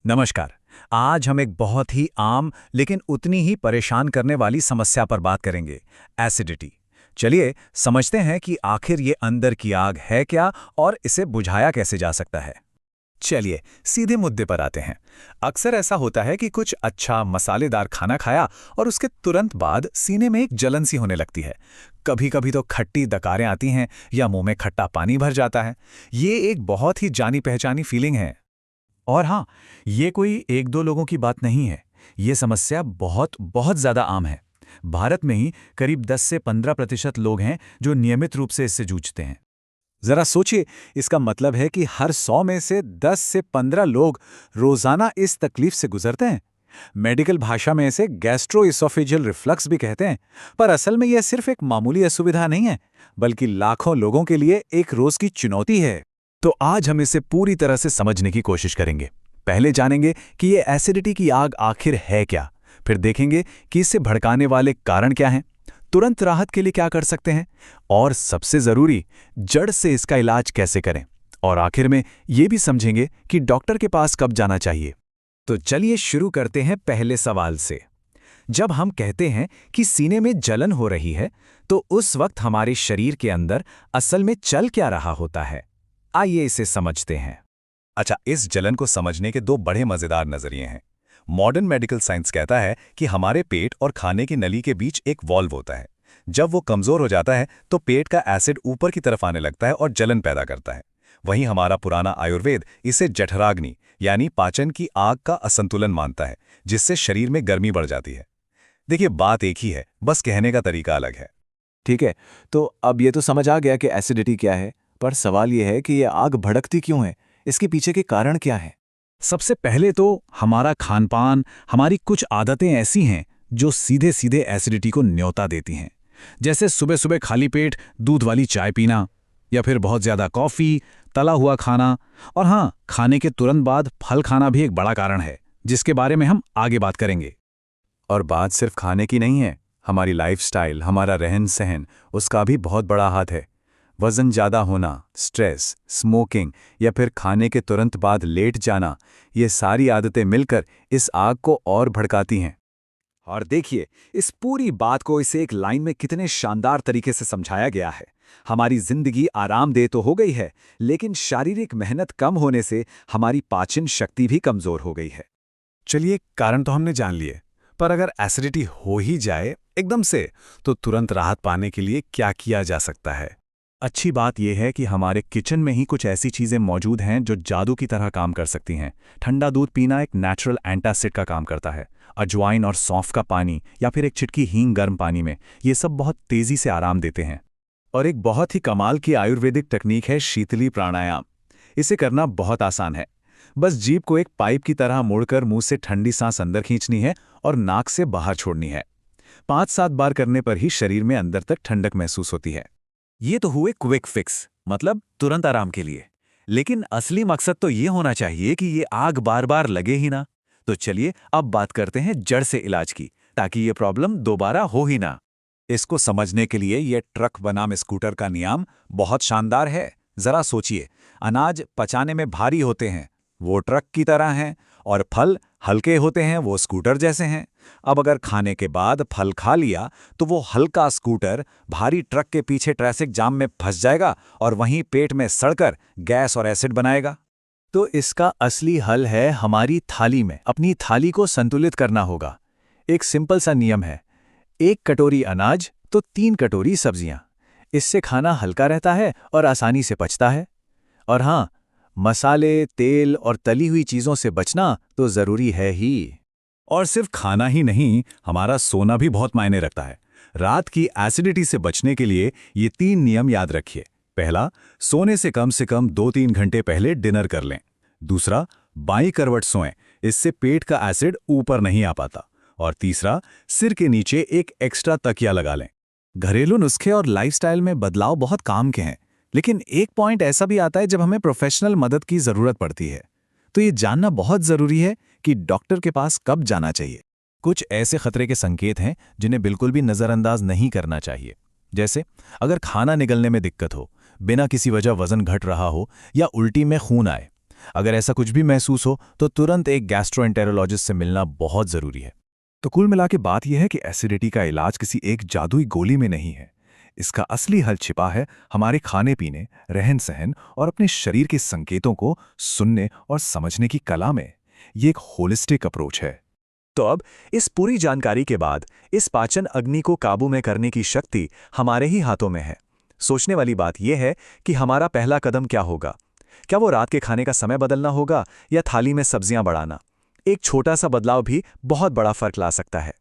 नमस्कार। आज हम एक बहुत ही आम लेकिन उतनी ही परेशान करने वाली समस्या पर बात करेंगे, एसिडिटी। चलिए समझते हैं कि आखिर ये अंदर की आग है क्या और इसे बुझाया कैसे जा सकता है। चलिए सीधे मुद्दे पर आते हैं। अक्सर ऐसा होता है कि कुछ अच्छा मसालेदार खाना खाया और उसके तुरंत बाद सीने में एक जलन सी होने लगती है। कभी-कभी तो खट्टी डकारें आती हैं या मुंह में खट्टा पानी भर जाता है। ये एक बहुत ही जानी पहचानी फीलिंग है। और हाँ, ये कोई एक दो लोगों की बात नहीं है। ये समस्या बहुत बहुत ज़्यादा आम है। भारत में ही करीब 10 से 15% लोग हैं जो नियमित रूप से इससे जूझते हैं। ज़रा सोचिए, इसका मतलब है कि हर 100 में से 10 से 15 लोग रोज़ाना इस तकलीफ से गुजरते हैं। मेडिकल भाषा में इसे गैस्ट्रोइसोफेजियल रिफ्लक्स भी कहते हैं। पर असल में यह सिर्फ एक मामूली असुविधा नहीं है, बल्कि लाखों लोगों के लिए एक रोज़ की चुनौती है। तो आज हम इसे पूरी तरह से समझने की कोशिश करेंगे। पहले जानेंगे कि ये एसिडिटी की आग आखिर है क्या, फिर देखेंगे कि इसे भड़काने वाले कारण क्या हैं, तुरंत राहत के लिए क्या कर सकते हैं, और सबसे ज़रूरी, जड़ से इसका इलाज कैसे करें। और आखिर में ये भी समझेंगे कि डॉक्टर के पास कब जाना चाहिए। तो चलिए शुरू करते हैं पहले सवाल से। जब हम कहते हैं कि सीने में जलन हो रही है, तो उस वक्त हमारे शरीर के अंदर असल में चल क्या रहा होता है, आइए इसे समझते हैं। अच्छा, इस जलन को समझने के दो बड़े मजेदार नजरिए हैं। मॉडर्न मेडिकल साइंस कहता है कि हमारे पेट और खाने की नली के बीच एक वॉल्व होता है। जब वो कमजोर हो जाता है तो पेट का एसिड ऊपर की तरफ आने लगता है और जलन पैदा करता है। वहीं हमारा पुराना आयुर्वेद इसे जठराग्नि यानी पाचन की आग का असंतुलन मानता है, जिससे शरीर में गर्मी बढ़ जाती है। देखिए, बात एक ही है, बस कहने का तरीका अलग है। ठीक है, तो अब ये तो समझ आ गया कि एसिडिटी क्या है, पर सवाल ये है कि ये आग भड़कती क्यों है? इसके पीछे के कारण क्या है? सबसे पहले तो हमारा खानपान, हमारी कुछ आदतें ऐसी हैं जो सीधे सीधे एसिडिटी को न्योता देती हैं। जैसे सुबह सुबह खाली पेट दूध वाली चाय पीना, या फिर बहुत ज़्यादा कॉफ़ी, तला हुआ खाना। और हाँ, खाने के तुरंत बाद फल खाना भी एक बड़ा कारण है, जिसके बारे में हम आगे बात करेंगे। और बात सिर्फ खाने की नहीं है, हमारी लाइफस्टाइल, हमारा रहन सहन, उसका भी बहुत बड़ा हाथ है। वज़न ज़्यादा होना, स्ट्रेस, स्मोकिंग या फिर खाने के तुरंत बाद लेट जाना, ये सारी आदतें मिलकर इस आग को और भड़काती हैं। और देखिए, इस पूरी बात को इसे एक लाइन में कितने शानदार तरीके से समझाया गया है। हमारी जिंदगी आरामदेह तो हो गई है, लेकिन शारीरिक मेहनत कम होने से हमारी पाचन शक्ति भी कमजोर हो गई है। चलिए, कारण तो हमने जान लिए, पर अगर एसिडिटी हो ही जाए एकदम से, तो तुरंत राहत पाने के लिए क्या किया जा सकता है? अच्छी बात यह है कि हमारे किचन में ही कुछ ऐसी चीज़ें मौजूद हैं जो जादू की तरह काम कर सकती हैं। ठंडा दूध पीना एक नेचुरल एंटासिड का काम करता है। अजवाइन और सौंफ का पानी या फिर एक चिटकी हींग गर्म पानी में, ये सब बहुत तेज़ी से आराम देते हैं। और एक बहुत ही कमाल की आयुर्वेदिक तकनीक है शीतली प्राणायाम। इसे करना बहुत आसान है। बस जीभ को एक पाइप की तरह मोड़कर मुंह से ठंडी सांस अंदर खींचनी है और नाक से बाहर छोड़नी है। 5-7 बार करने पर ही शरीर में अंदर तक ठंडक महसूस होती है। ये तो हुए क्विक फिक्स, मतलब तुरंत आराम के लिए। लेकिन असली मकसद तो ये होना चाहिए कि ये आग बार बार लगे ही ना। तो चलिए अब बात करते हैं जड़ से इलाज की, ताकि ये प्रॉब्लम दोबारा हो ही ना। इसको समझने के लिए ये ट्रक बनाम स्कूटर का नियम बहुत शानदार है। जरा सोचिए, अनाज पचाने में भारी होते हैं, वो ट्रक की तरह हैं, और फल हल्के होते हैं, वो स्कूटर जैसे हैं। अब अगर खाने के बाद फल खा लिया तो वो हल्का स्कूटर भारी ट्रक के पीछे ट्रैफिक जाम में फंस जाएगा और वहीं पेट में सड़कर गैस और एसिड बनाएगा। तो इसका असली हल है हमारी थाली में अपनी थाली को संतुलित करना होगा। एक सिंपल सा नियम है, 1 कटोरी अनाज तो 3 कटोरी सब्जियां। इससे खाना हल्का रहता है और आसानी से पचता है। और हाँ, मसाले, तेल और तली हुई चीज़ों से बचना तो ज़रूरी है ही। और सिर्फ खाना ही नहीं, हमारा सोना भी बहुत मायने रखता है। रात की एसिडिटी से बचने के लिए ये 3 नियम याद रखिए। पहला, सोने से कम 2-3 घंटे पहले डिनर कर लें। दूसरा, बाईं करवट सोएं, इससे पेट का एसिड ऊपर नहीं आ पाता। और तीसरा, सिर के नीचे एक एक्स्ट्रा तकिया लगा लें। घरेलू नुस्खे और लाइफस्टाइल में बदलाव बहुत काम के हैं, लेकिन एक पॉइंट ऐसा भी आता है जब हमें प्रोफेशनल मदद की ज़रूरत पड़ती है। तो ये जानना बहुत ज़रूरी है कि डॉक्टर के पास कब जाना चाहिए। कुछ ऐसे खतरे के संकेत हैं जिन्हें बिल्कुल भी नज़रअंदाज नहीं करना चाहिए। जैसे अगर खाना निगलने में दिक्कत हो, बिना किसी वजह वज़न घट रहा हो या उल्टी में खून आए, अगर ऐसा कुछ भी महसूस हो तो तुरंत एक गैस्ट्रोएंटेरोलॉजिस्ट से मिलना बहुत ज़रूरी है। तो कुल मिला के बात यह है कि एसिडिटी का इलाज किसी एक जादुई गोली में नहीं है। इसका असली हल छिपा है हमारे खाने पीने, रहन सहन और अपने शरीर के संकेतों को सुनने और समझने की कला में। ये एक होलिस्टिक अप्रोच है। तो अब इस पूरी जानकारी के बाद इस पाचन अग्नि को काबू में करने की शक्ति हमारे ही हाथों में है। सोचने वाली बात यह है कि हमारा पहला कदम क्या होगा। क्या वो रात के खाने का समय बदलना होगा या थाली में सब्जियां बढ़ाना? एक छोटा सा बदलाव भी बहुत बड़ा फर्क ला सकता है।